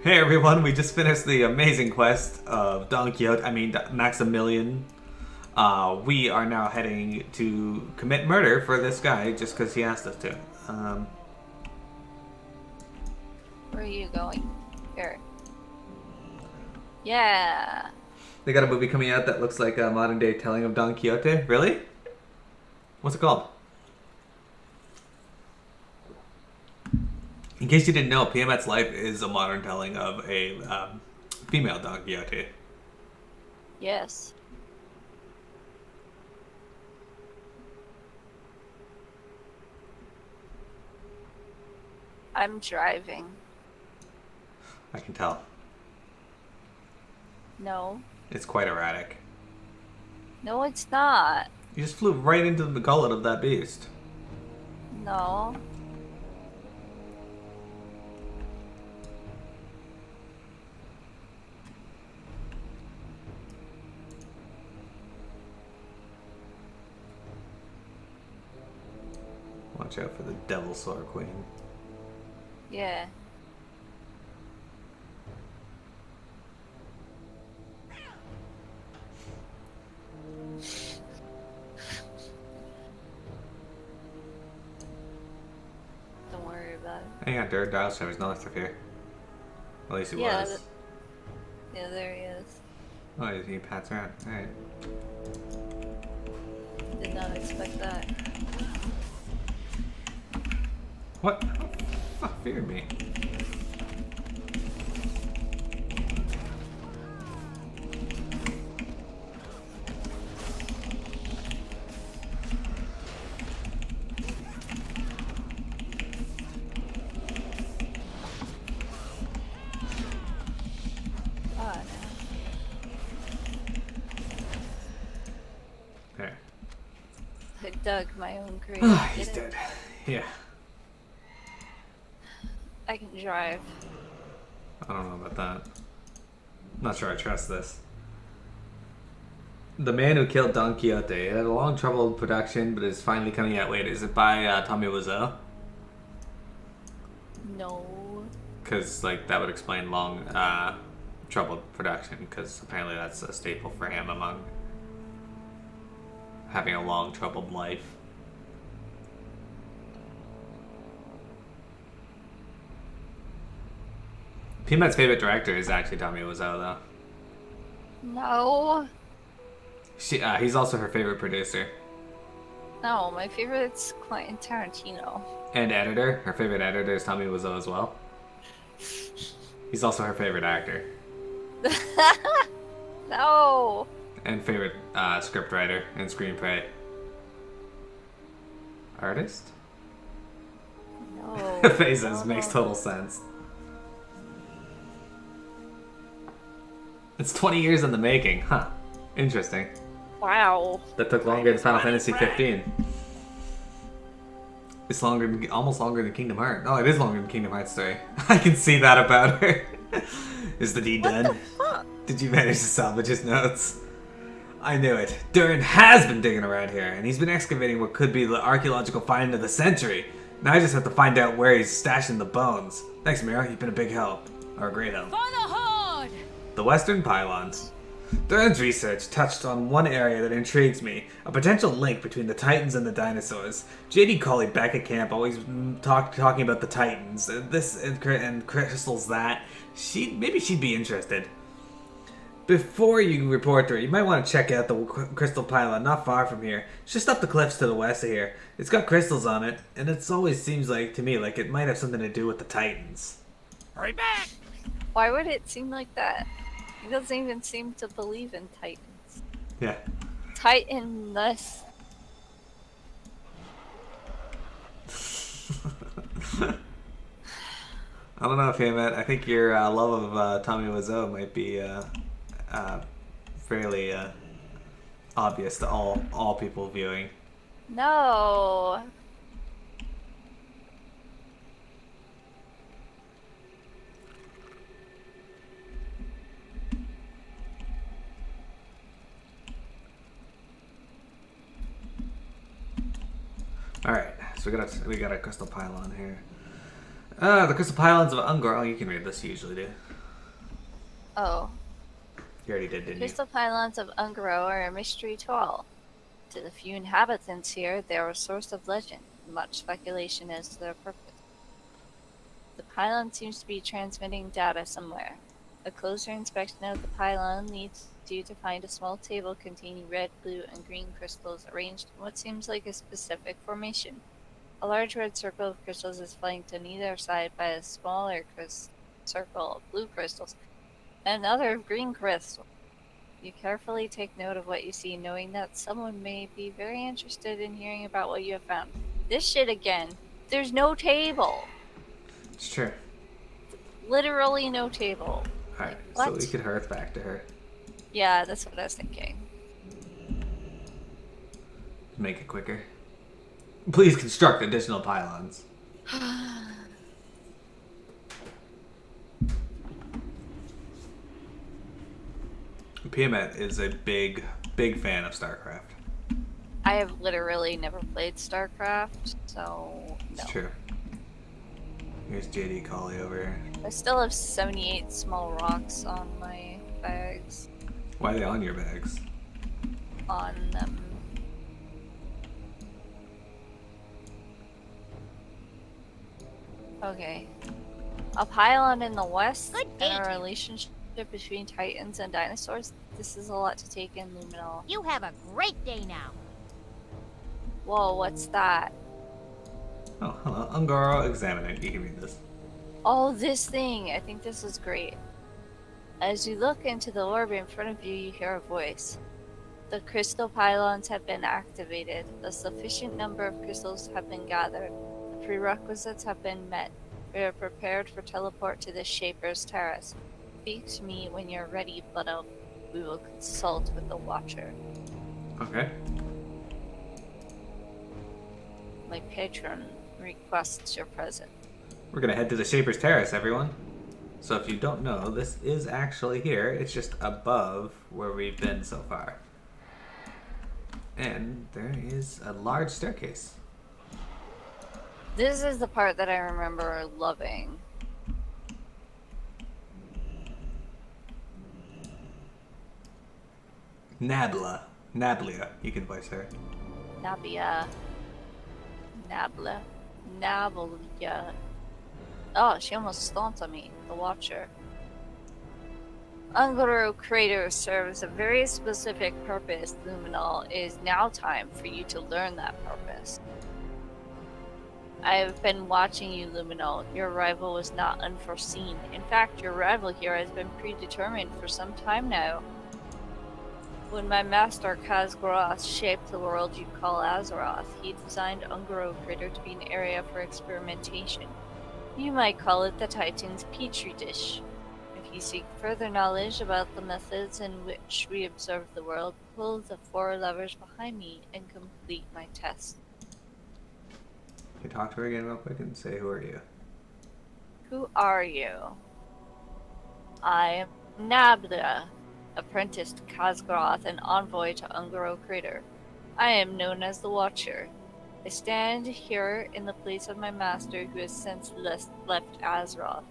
Hey everyone, we just finished the amazing quest of Maximilian. We are now heading to commit murder for this guy just because he asked us to. Where are you going? Here. Yeah. They got a movie coming out that looks like a modern day telling of Don Quixote. Really? What's it called? In case you didn't know, PMX Life is a modern telling of a female Don Quixote. Yes. I'm driving. I can tell. No. It's quite erratic. No, it's not. You just flew right into the gullet of that beast. No. Watch out for the Devil Sword Queen. Yeah. Don't worry about it. Hang on, Dirt Dial There's no stuff here. At least he was. Yeah, there he is. Oh, he pats around. Alright. Did not expect that. What? Oh, fuck feared me. God. There. I dug my own grave. He's dead. Yeah. I can drive. I don't know about that. I'm not sure I trust this. The Man Who Killed Don Quixote. It had a long troubled production, but is finally coming out. Wait, is it by Tommy Wiseau? No. Because, like, that would explain long, troubled production, because apparently that's a staple for him among having a long, troubled life. Peanut's favorite director is actually Tommy Wiseau, though. No. He's also her favorite producer. No, my favorite's Quentin Tarantino. And editor. Her favorite editor is Tommy Wiseau as well. He's also her favorite actor. No. And favorite scriptwriter and screenplay. Artist? No. Faces makes total sense. It's 20 years in the making, huh? Interesting. Wow. That took longer than Final Fantasy 15. It's almost longer than Kingdom Hearts. No, it is longer than Kingdom Hearts 3. I can see that about her. Is the deed done? What the fuck? Did you manage to salvage his notes? I knew it. Durin has been digging around here, and he's been excavating what could be the archaeological find of the century. Now I just have to find out where he's stashing the bones. Thanks, Mira. You've been a big help. Or a great help. For the Horde! The Western Pylons. Durin's research touched on one area that intrigues me, a potential link between the Titans and the dinosaurs. JD Colley back at camp always talking about the Titans, this and crystals that. Maybe she'd be interested. Before you report to her, you might want to check out the crystal pylon not far from here. It's just up the cliffs to the west of here. It's got crystals on it, and it always seems like to me like it might have something to do with the Titans. Hurry back! Why would it seem like that? He doesn't even seem to believe in Titans. Yeah. Titanless. I don't know if you met. I think your love of Tommy Wiseau might be fairly obvious to all people viewing. No. Alright, so we got a crystal pylon here. The crystal pylons of Ungor. Oh, you can read this, you usually do. Oh, You already did, didn't you? crystal pylons of Ungaro are a mystery to all. To the few inhabitants here, they are a source of legend, and much speculation as to their purpose. The pylon seems to be transmitting data somewhere. A closer inspection of the pylon leads you to find a small table containing red, blue, and green crystals arranged in what seems like a specific formation. A large red circle of crystals is flanked on either side by a smaller circle of blue crystals and another of green crystals. You carefully take note of what you see, knowing that someone may be very interested in hearing about what you have found. This shit again. There's no table. It's true. Literally no table. Alright, What? so we could hearth back to her. Yeah, that's what I was thinking. Make it quicker. Please construct additional pylons. Piamet is a big fan of StarCraft. I have literally never played StarCraft, so It's no. true. Here's JD Collie over here. I still have 78 small rocks on my bags. Why are they on your bags? On them. Okay. A pylon in the west Good and a day. relationship between titans and dinosaurs. This is a lot to take in, Luminol. You have a great day now. Whoa, what's that? Oh, hello. Ungaro Examiner. You can read this. Oh, this thing! I think this is great. As you look into the orb in front of you, you hear a voice. The crystal pylons have been activated. A sufficient number of crystals have been gathered. The prerequisites have been met. We are prepared for teleport to the Shaper's Terrace. Speak to me when you're ready, Blood. We will consult with the Watcher. Okay. My patron requests your presence. We're gonna head to the Shaper's Terrace, everyone. So if you don't know, this is actually here. It's just above where we've been so far. And there is a large staircase. This is the part that I remember loving. Nablia, you can voice her. Nabia. Nablia. Oh, she almost stomped on me, the Watcher. Ungaro Crater serves a very specific purpose, Luminol. It is now time for you to learn that purpose. I have been watching you, Luminol. Your arrival was not unforeseen. In fact, your arrival here has been predetermined for some time now. When my master Kazgroth shaped the world you call Azeroth, he designed Ungaro Crater to be an area for experimentation. You might call it the Titan's petri dish. If you seek further knowledge about the methods in which we observe the world, pull the 4 levers behind me and complete my test. Can you talk to her again real quick and say, who are you? Who are you? I am Nabla, apprentice to Kazgroth and envoy to Ungaro Crater. I am known as the Watcher. I stand here in the place of my master who has since left Azeroth.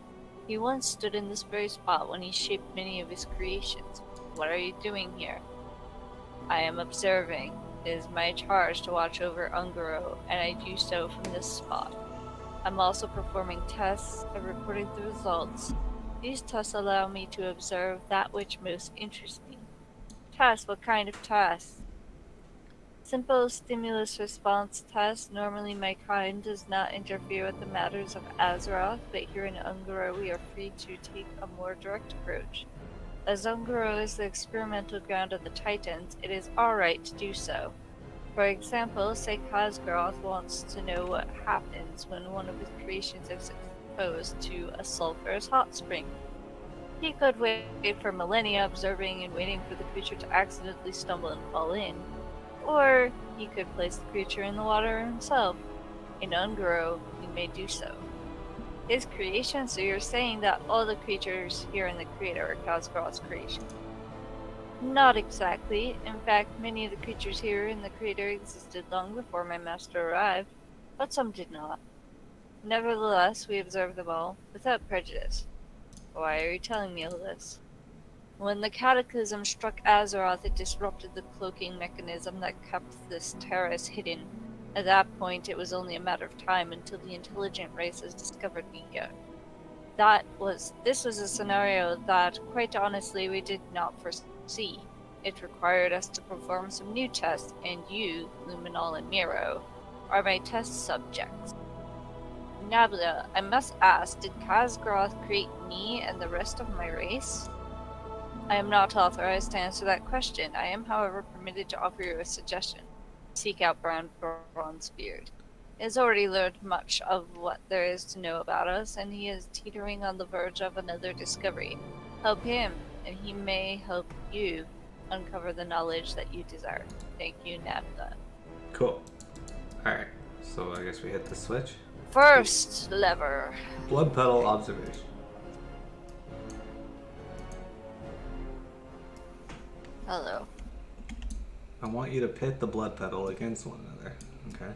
He once stood in this very spot when he shaped many of his creations. What are you doing here? I am observing. It is my charge to watch over Ungaro, and I do so from this spot. I'm also performing tests and reporting the results. These tests allow me to observe that which most interests me. Tests? What kind of tests? Simple stimulus response tests. Normally my kind does not interfere with the matters of Azeroth, but here in Ungaro we are free to take a more direct approach. As Ungaro is the experimental ground of the Titans, it is alright to do so. For example, say Kazgroth wants to know what happens when one of his creations is exposed to a sulfurous hot spring. He could wait for millennia observing and waiting for the creature to accidentally stumble and fall in. Or he could place the creature in the water himself. In Ungaro, he may do so. His creation, so you're saying that all the creatures here in the crater are Kazgroth's creation? Not exactly. In fact, many of the creatures here in the crater existed long before my master arrived, but some did not. Nevertheless, we observed them all, without prejudice. Why are you telling me all this? When the cataclysm struck Azeroth, it disrupted the cloaking mechanism that kept this terrace hidden. At that point, it was only a matter of time until the intelligent races discovered Mika. This was a scenario that, quite honestly, we did not foresee. It required us to perform some new tests, and you, Luminol and Miro, are my test subjects. Nabla, I must ask, did Khazgroth create me and the rest of my race? I am not authorized to answer that question. I am, however, permitted to offer you a suggestion. Seek out Bronzebeard. He has already learned much of what there is to know about us, and he is teetering on the verge of another discovery. Help him, and he may help you uncover the knowledge that you desire. Thank you, Nabla. Cool. Alright, so I guess we hit the switch. First lever. Blood petal observation. Hello. I want you to pit the blood petal against one another. Okay.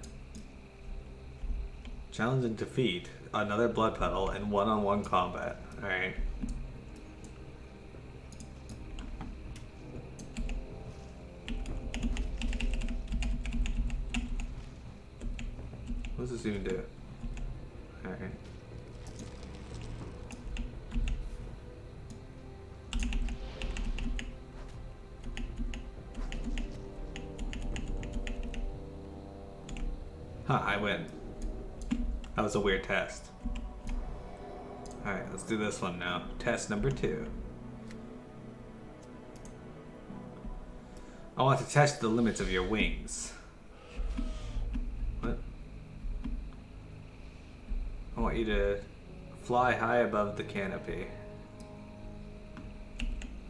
Challenge and defeat another blood petal in one-on-one combat. Alright. What does this even do? Alright. Huh, I win. That was a weird test. Alright, let's do this one now. Test number 2. I want to test the limits of your wings. What? I want you to fly high above the canopy.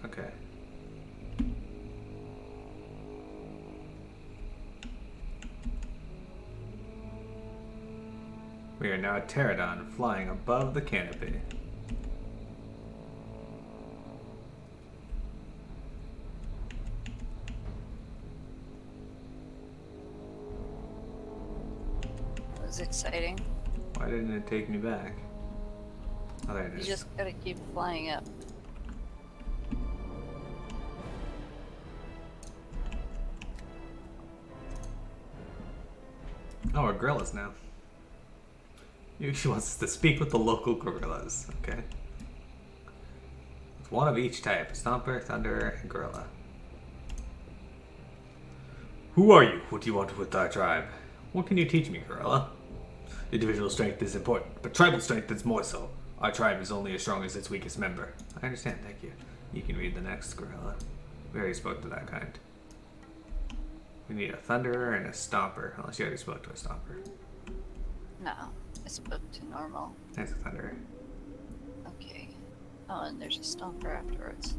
Okay. We are now a pterodon flying above the canopy. That was exciting. Why didn't it take me back? Oh, there it You is. just gotta keep flying up. Oh, we're gorillas now. She wants us to speak with the local gorillas. Okay. It's one of each type. Stomper, Thunder, and Gorilla. Who are you? What do you want with our tribe? What can you teach me, Gorilla? Individual strength is important, but tribal strength is more so. Our tribe is only as strong as its weakest member. I understand, thank you. You can read the next, Gorilla. We already spoke to that kind. We need a Thunderer and a Stomper, unless you already spoke to a Stomper. No, I spoke to normal. That's a Thunderer. Okay. Oh, and there's a stomper afterwards.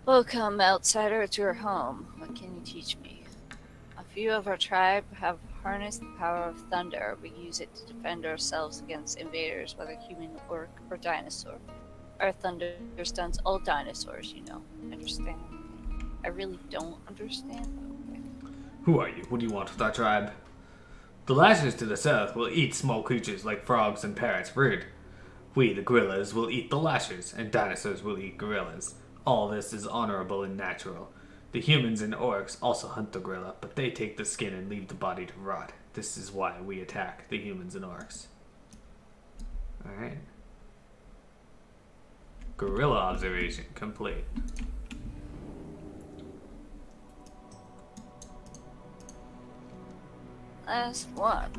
Welcome, outsider, to our home. What can you teach me? A few of our tribe have harnessed the power of thunder. We use it to defend ourselves against invaders, whether human, orc, or dinosaur. Our thunder stuns all dinosaurs, you know. Understand? I really don't understand. Okay. Who are you? What do you want with our tribe? The lashers to the south will eat small creatures like frogs and parrots. Rude. We, the gorillas, will eat the lashers, and dinosaurs will eat gorillas. All this is honorable and natural. The humans and orcs also hunt the gorilla, but they take the skin and leave the body to rot. This is why we attack the humans and orcs. Alright. Gorilla observation complete. Last one.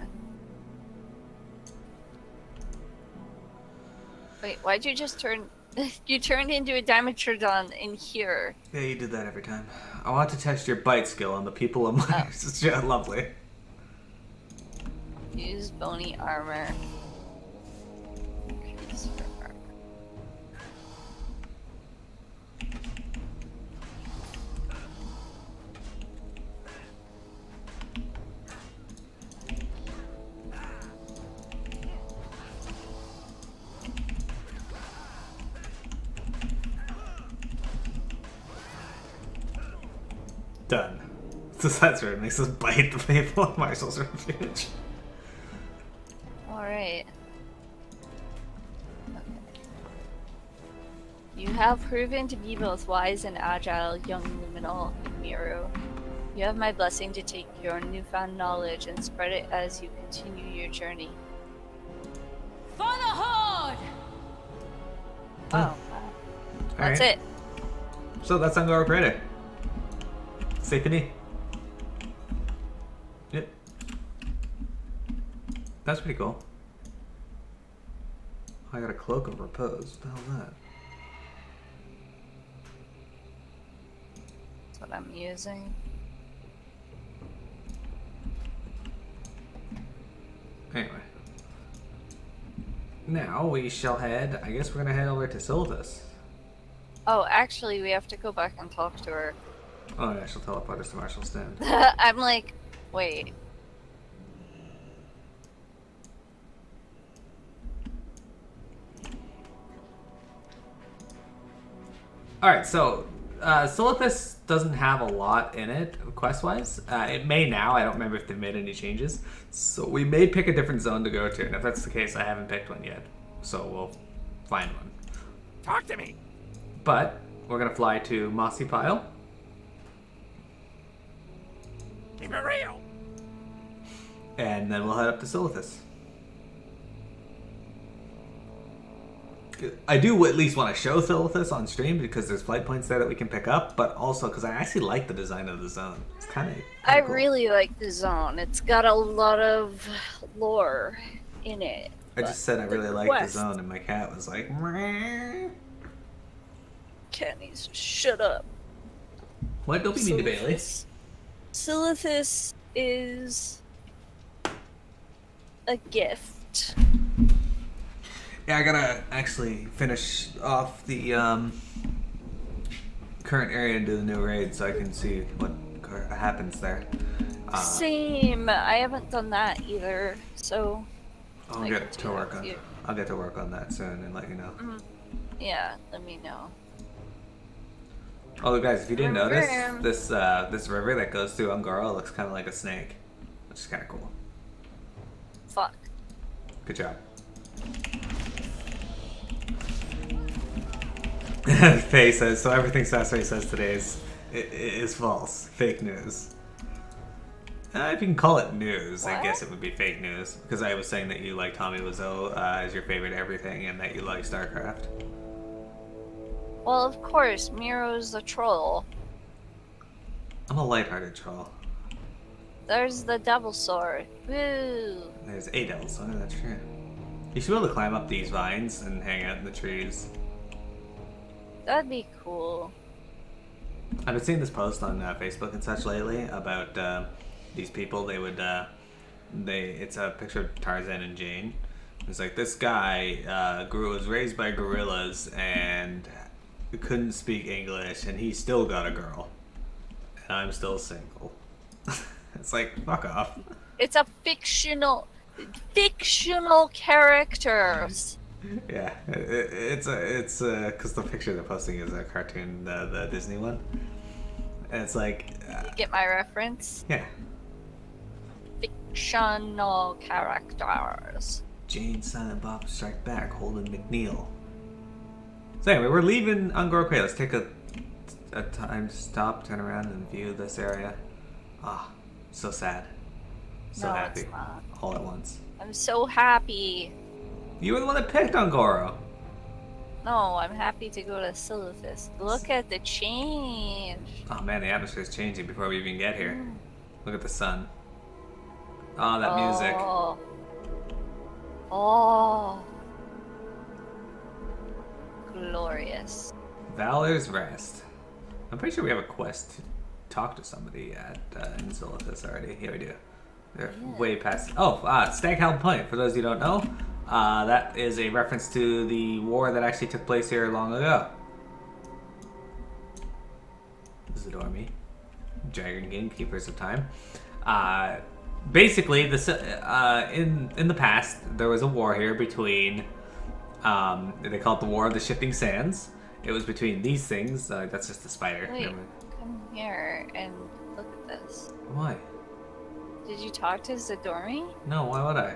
Wait, why'd you just turn... You turned into a Dimetrodon in here. Yeah, you did that every time. I want to test your bite skill on the people of my... Yeah, lovely. Use bony armor. Increase your armor. Done. So that's where it makes us bite the people of Marshall's Refuge. Alright. Okay. You have proven to be both wise and agile, young luminal Miro. You have my blessing to take your newfound knowledge and spread it as you continue your journey. For the Horde! Oh, that's Alright. it. So that's Angora Crater. C'est fini. Yep. That's pretty cool. I got a cloak of repose. What the hell is that? That's what I'm using. Anyway. Now we shall head, I guess we're gonna head over to Sylvatus. Oh, actually, we have to go back and talk to her. Oh yeah, she'll teleport us to Marshall Stand. I'm like, wait. Alright, so Sylvatus doesn't have a lot in it, quest-wise. It may now, I don't remember if they've made any changes. So we may pick a different zone to go to, and if that's the case, I haven't picked one yet. So we'll find one. Talk to me. But we're gonna fly to Mossy Pile. Keep it real. And then we'll head up to Sylvatus. I do at least want to show Sylvatus on stream because there's flight points there that we can pick up, but also because I actually like the design of the zone. It's kind of I cool. really like the zone. It's got a lot of lore in it. I just said I really like the quest. zone, and my cat was like, "Meow." Kenny's shut up. What? Don't be mean to Bailey. Sylvatus is a gift. Yeah, I gotta actually finish off the current area and do the new raid so I can see what happens there. Same. I haven't done that either, so I'll I get can to do work that on. with you. I'll get to work on that soon and let you know. Yeah, let me know. Although, guys, if you didn't notice, Vroom. this river that goes through Angora looks kind of like a snake, which is kind of cool. Fuck. Good job. Faye says, so everything Sasori says today is false. Fake news. If you can call it news, I What? guess it would be fake news. Because I was saying that you like Tommy Wiseau as your favorite everything and that you like StarCraft. Well, of course, Miro's the troll. I'm a lighthearted troll. There's the devil sword. Woo! There's a devil, so that's true. You should be able to climb up these vines and hang out in the trees. That'd be cool. I've been seeing this post on Facebook and such lately about these people. They would, it's a picture of Tarzan and Jane. It's like this guy was raised by gorillas and couldn't speak English, and he still got a girl, and I'm still single. It's like, fuck off. It's a fictional characters. Yeah, it's because the picture they're posting is a cartoon, the Disney one, and it's like, You get my reference? yeah, Fictional characters. Jane, Silent Bob Strike Back, Holden McNeil. So anyway, we're leaving Angora Quay. Let's take a time to stop, turn around, and view this area. Ah, so sad, so No, happy, it's not. all at once. I'm so happy. You were the one that picked Angora. No, I'm happy to go to Sylvatus. Look at the change. Oh man, the atmosphere's changing before we even get here. Look at the sun. Oh, that music. Oh. Glorious. Valor's Rest. I'm pretty sure we have a quest to talk to somebody at in Sylvatus already. Here we do. They're way past. Oh, Staghound Point. For those who don't know, that is a reference to the war that actually took place here long ago. Zadormi, Dragon King, Keepers of Time. Basically, this in the past there was a war here between. They call it the War of the Shifting Sands. It was between these things. That's just a spider. Wait, come here and look at this. Why? Did you talk to Zadormi? No, why would I?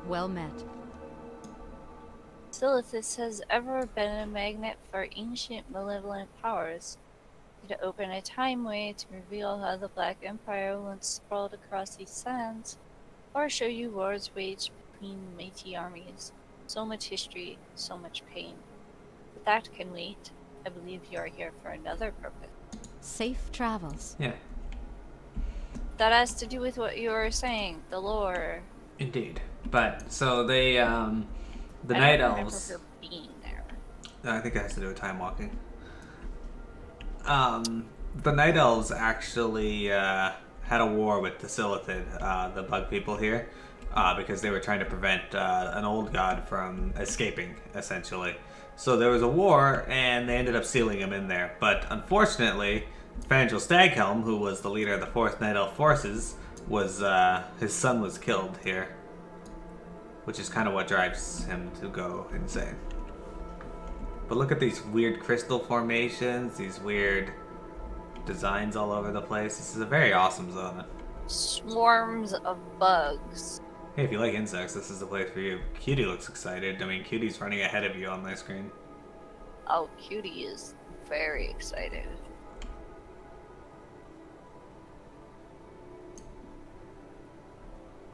Well met. Silithus has ever been a magnet for ancient malevolent powers. Could open a timeway to reveal how the Black Empire once sprawled across these sands, or show you wars waged between mighty armies. So much history, so much pain. But that can wait. I believe you are here for another purpose. Safe travels. Yeah, That has to do with what you were saying, the lore. indeed. But, so they, the I Night don't Elves... remember her being there. I think it has to do with time walking. The Night Elves actually had a war with the Silithid, the bug people here, because they were trying to prevent an old god from escaping, essentially. So there was a war, and they ended up sealing him in there. But unfortunately, Fangel Staghelm, who was the leader of the 4th Night Elf forces, was his son was killed here, which is kind of what drives him to go insane. But look at these weird crystal formations, these weird designs all over the place. This is a very awesome zone. Swarms of bugs. Hey, if you like insects, this is the place for you. Cutie looks excited. I mean, Cutie's running ahead of you on my screen. Oh, Cutie is very excited.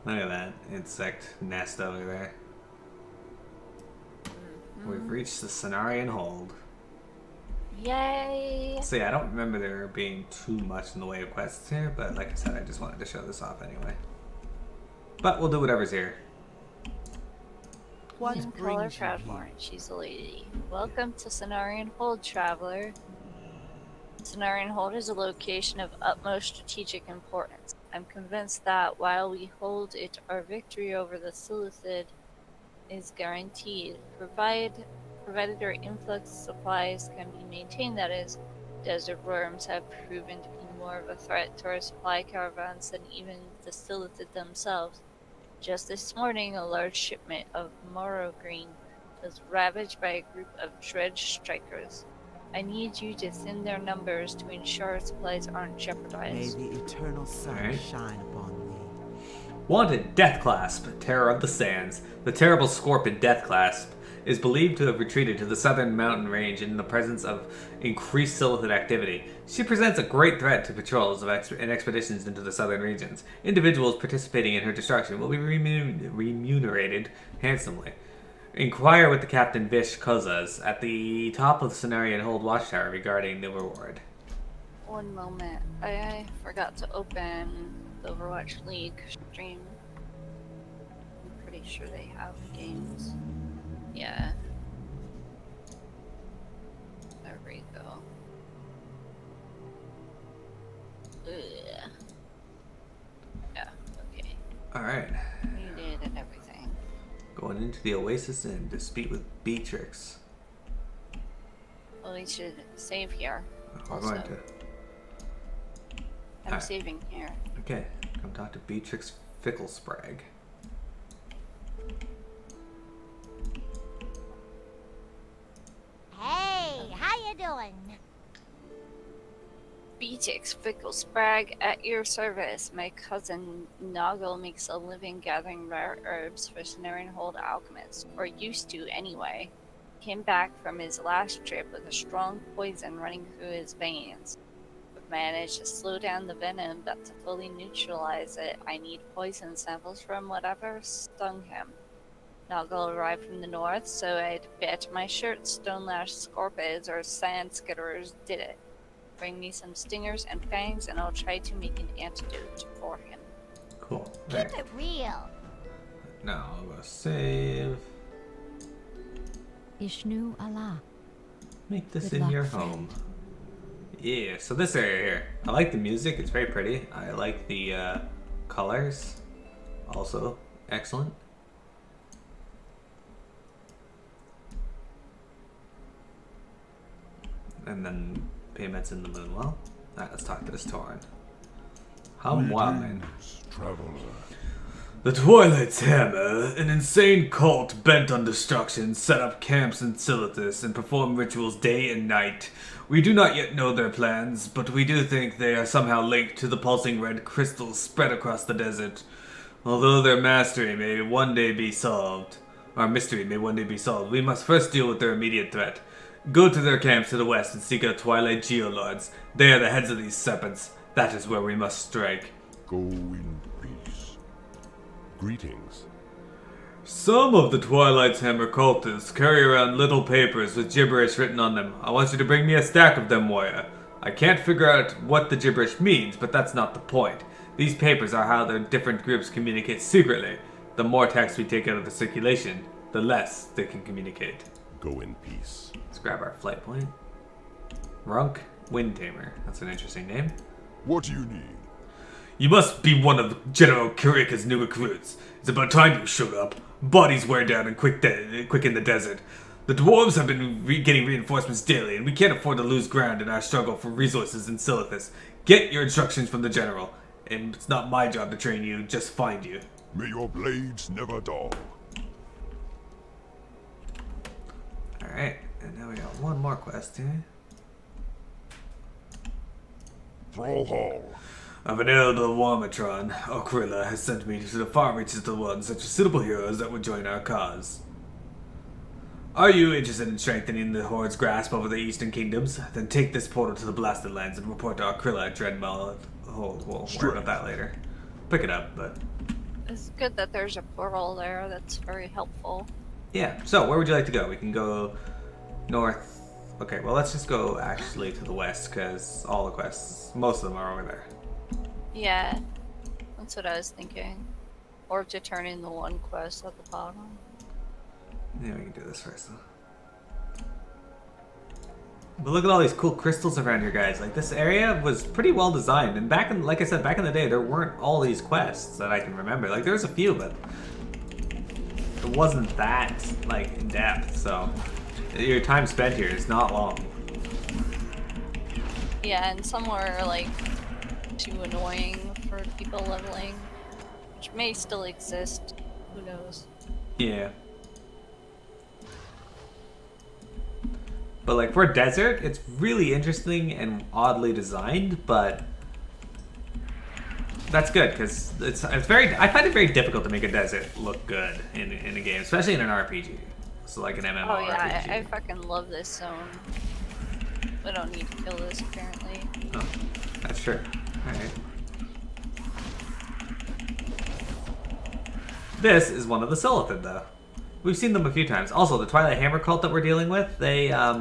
Look at that insect nest over there. We've reached the Cenarian Hold. Yay! So yeah, I don't remember there being too much in the way of quests here, but like I said, I just wanted to show this off anyway. But we'll do whatever's here. You can call her Proudmore. She's a lady. Welcome to Cenarian Hold, traveler. Cenarian Hold is a location of utmost strategic importance. I'm convinced that while we hold it, our victory over the Silithid is guaranteed, provided our influx of supplies can be maintained. That is, desert worms have proven to be more of a threat to our supply caravans than even the Silithid themselves. Just this morning, a large shipment of MearoGaming was ravaged by a group of dredge strikers. I need you to thin their numbers to ensure our supplies aren't May jeopardized. the eternal sun Alright. shine upon thee. Wanted, Deathclasp, Terror of the Sands. The terrible scorpion Deathclasp is believed to have retreated to the southern mountain range in the presence of increased Silithid activity. She presents a great threat to patrols and expeditions into the southern regions. Individuals participating in her destruction will be remunerated handsomely. Inquire with the Captain Vish Kozas at the top of the Cenarian Hold Watchtower regarding the reward. One moment. I forgot to open the Overwatch League stream. I'm pretty sure they have games. Yeah. There we go. Ugh. Yeah, okay. Alright, Muted and everything. going into the Oasis and dispute with Beatrix. Well, we should save here. We're Also. going to. I'm Alright. saving here. Okay, come talk to Beatrix Ficklesprag. Hey, how you doing? Beatix Fickle Sprag at your service. My cousin Noggle makes a living gathering rare herbs for Cenarian Hold alchemists, or used to anyway. Came back from his last trip with a strong poison running through his veins. I've managed to slow down the venom, but to fully neutralize it, I need poison samples from whatever stung him. Noggle arrived from the north, so I'd bet my shirt stone-lashed scorpids or sand skitterers did it. Bring me some stingers and fangs, and I'll try to make an antidote for him. Cool. Keep Alright, it real. now I'll go save. Ishnu Allah. Make this Good in luck, your friend. home. Yeah, so this area here. I like the music, it's very pretty. I like the colors. Also, excellent. And then payments in the moon well. Alright, let's talk to this Tauren. How wild, man. Traveler. The Twilight's Hammer, an insane cult bent on destruction, set up camps in Silithus and perform rituals day and night. We do not yet know their plans, but we do think they are somehow linked to the pulsing red crystals spread across the desert. Although their mastery may one day be solved, Our mystery may one day be solved. We must first deal with their immediate threat. Go to their camps to the west and seek out Twilight Geolords. They are the heads of these serpents. That is where we must strike. Go in peace. Greetings. Some of the Twilight's Hammer cultists carry around little papers with gibberish written on them. I want you to bring me a stack of them, warrior. I can't figure out what the gibberish means, but that's not the point. These papers are how the different groups communicate secretly. The more text we take out of the circulation, the less they can communicate. Go in peace. Let's grab our flight point. Runk Wind Tamer. That's an interesting name. What do you need? You must be one of General Kurika's new recruits. It's about time you showed up. Bodies wear down and quick in the desert. The dwarves have been getting reinforcements daily, and we can't afford to lose ground in our struggle for resources in Silithus. Get your instructions from the general. And it's not my job to train you, just find you. May your blades never dull. Alright, and now we got one more quest here. Thrall Hall. I've an elder Warmatron, Okrilla, has sent me to the far reaches of the world and such suitable heroes that would join our cause. Are you interested in strengthening the Horde's grasp over the Eastern Kingdoms? Then take this portal to the Blasted Lands and report to Okrilla at Dreadmail. We'll worry about that later. Pick it up, but... It's good that there's a portal there. That's very helpful. Yeah, so where would you like to go? We can go north. Okay, well let's just go actually to the west, because all the quests, most of them are over there. Yeah, that's what I was thinking. Or to turn in the one quest at the bottom. Yeah, we can do this first though. But look at all these cool crystals around here, guys. Like, this area was pretty well designed, and back in, like I said, back in the day, there weren't all these quests that I can remember. Like, there was a few, but it wasn't that, like, in depth, so your time spent here is not long. Yeah, and some were, like, too annoying for people leveling, which may still exist. Who knows? Yeah. But like for a desert, it's really interesting and oddly designed, but that's good because it's very. I find it very difficult to make a desert look good in a game, especially in an RPG. So like an MMORPG. Oh yeah, I fucking love this zone. We don't need to kill this apparently. Oh, that's true. All right. This is one of the Silithid, though. We've seen them a few times. Also, the Twilight Hammer cult that we're dealing with, if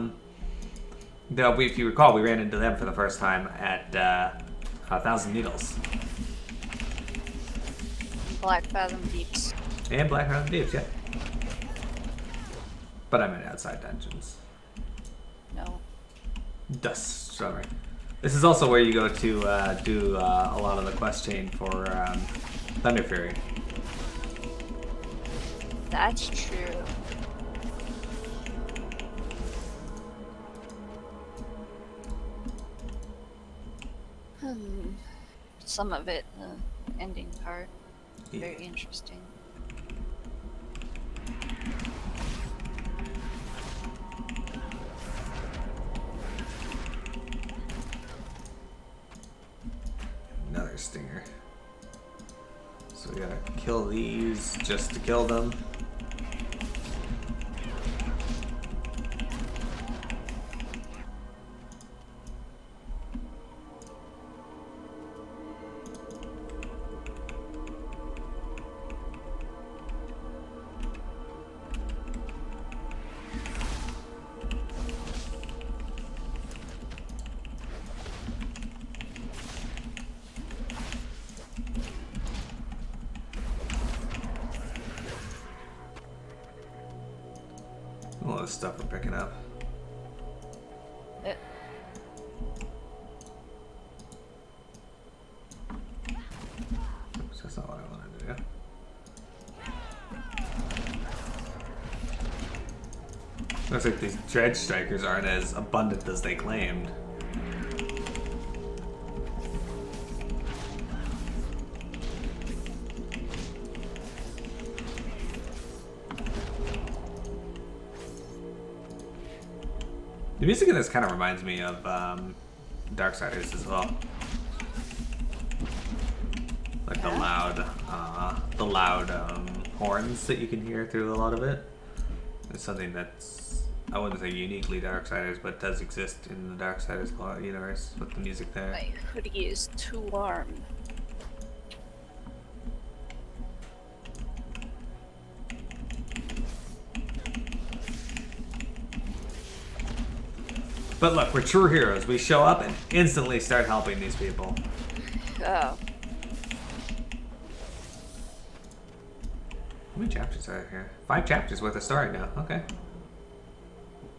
you recall, we ran into them for the first time at 1,000 Needles. Black Fathom Deeps. And Black Fathom Deeps, yeah. But I meant outside dungeons. No. Dust Strummer. This is also where you go to do a lot of the quest chain for Thunder Fury. That's true. Some of it, the ending part, very interesting. Another stinger. So we gotta kill these just to kill them. All this stuff we're picking up. Oops, that's not what I wanted to do. Looks like these Dredge Strikers aren't as abundant as they claimed. The music in this kind of reminds me of Darksiders as well. Like the loud horns that you can hear through a lot of it. It's something that's, I wouldn't say uniquely Darksiders, but does exist in the Darksiders universe with the music there. My hoodie is too warm. But look, we're true heroes. We show up and instantly start helping these people. Oh. How many chapters are here? 5 chapters worth of story now. Okay.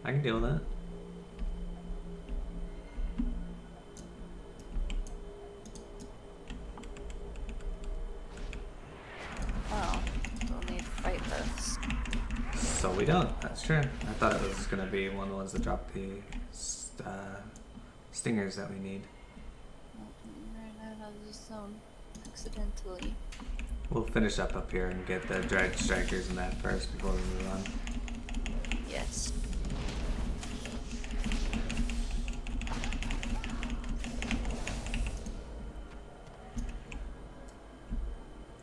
I can deal with that. Oh. Don't need to fight this. So we don't. That's true. I thought it was going to be one of the ones that dropped the stingers that we need. Ran out of the zone accidentally. We'll finish up here and get the Dread Strikers and that first before we move on. Yes.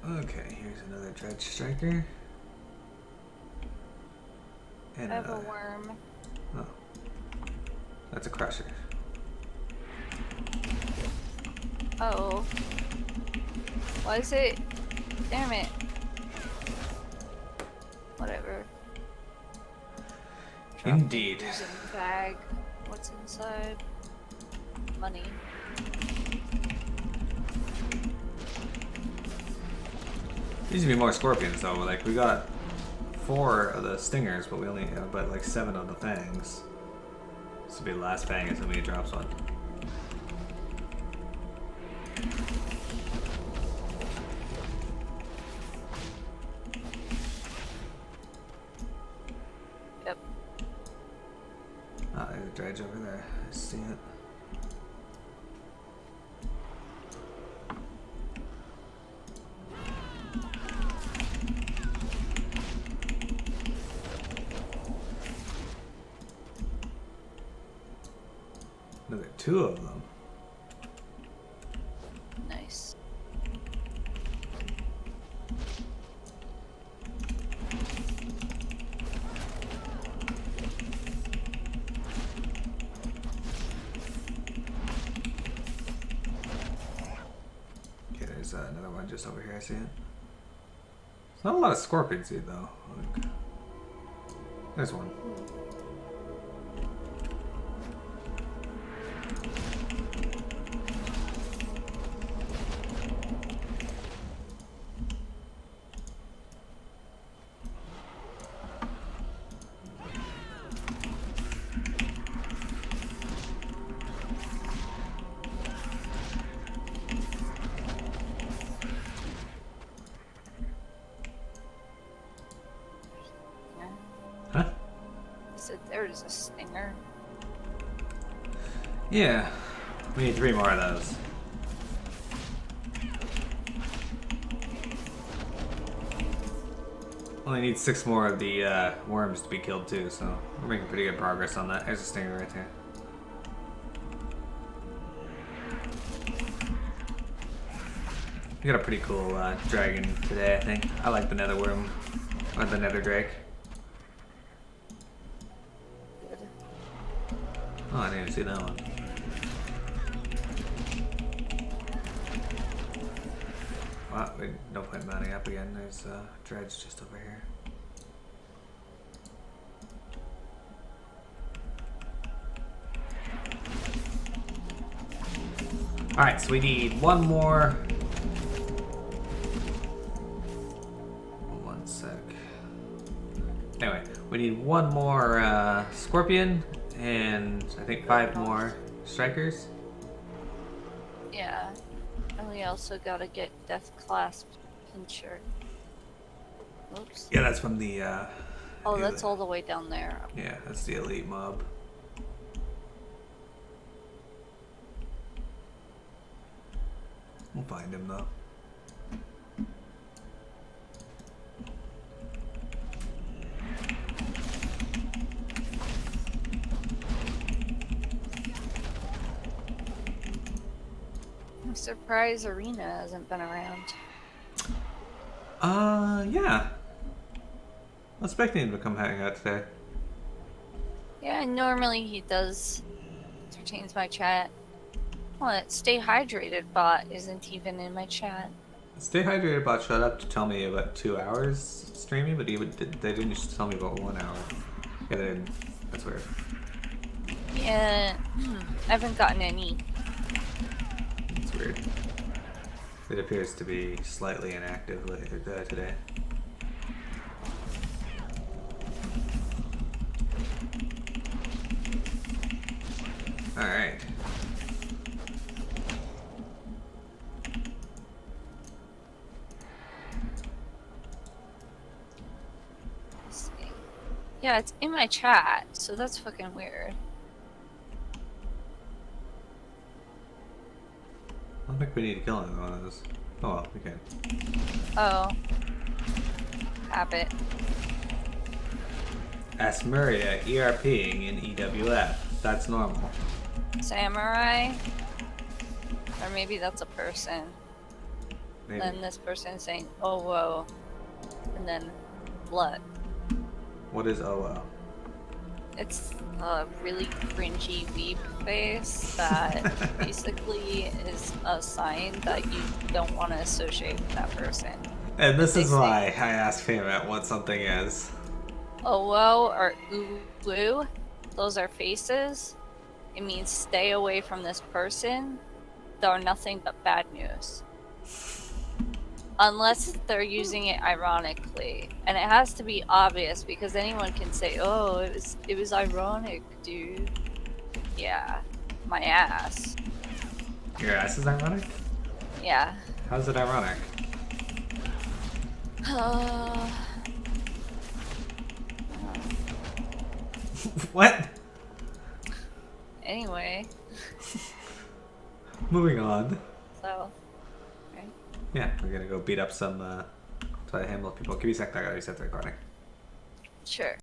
Okay, here's another Dread Striker. And I have a another. worm. Oh. That's a Crusher. Oh. Why is it? Damn it. Whatever. Indeed. Using bag. What's inside? Money. Needs to be more scorpions though. Like we got 4 of the stingers, but we only have but like 7 of the fangs. This will be the last fang as somebody drops one. Yep. Ah, there's a dredge over there. I see it. Another 2 of them. Nice. Okay, there's another one just over here. I see it. It's not a lot of scorpion seed though. Like, there's one. Huh? So there's a stinger. Yeah. We need 3 more of those. Only need 6 more of the worms to be killed too, so we're making pretty good progress on that. There's a stinger right there. We got a pretty cool dragon today, I think. I like the nether worm, or the nether drake. Good. Oh, I didn't even see that one. Wow, wait, no point mounting up again. There's dredge just over here. Alright, so we need 1 more. One sec. Anyway, we need 1 more scorpion and I think 5 more strikers. Yeah. And we also gotta get Death Clasp Pincher. Oops. Yeah, that's from the Oh, that's all the way down there. yeah, that's the elite mob. We'll find him though. I'm surprised Arena hasn't been around. Yeah. I'm expecting him to come hang out today. Yeah, normally he does. Entertains my chat. What? Stay hydrated bot isn't even in my chat. Stay hydrated bot showed up to tell me about 2 hours streaming, but they didn't just tell me about 1 hour. Yeah, they didn't. That's weird. Yeah, I haven't gotten any. It's weird. It appears to be slightly inactive today. Alright. Let's see. Yeah, it's in my chat, so that's fucking weird. I don't think we need to kill another one of those. Oh well, we can. Oh. Habit. Asmuria ERPing in EWF. That's normal. Samurai? Or maybe that's a person. Maybe. Then this person saying, oh whoa. And then blood. What is OO? It's a really cringy weeb face that basically is a sign that you don't want to associate with that person. And this They is say- why I asked Payment what something is. Owo or uwu, those are faces. It means stay away from this person. They're nothing but bad news. Unless they're using it ironically. And it has to be obvious because anyone can say, oh, it was ironic, dude. Yeah. My ass. Your ass is ironic? Yeah. How's it ironic? What? Anyway, Moving on. so. Okay. Yeah, we're gonna go beat up some try to handle people. Give me a sec, I gotta reset the recording. Sure.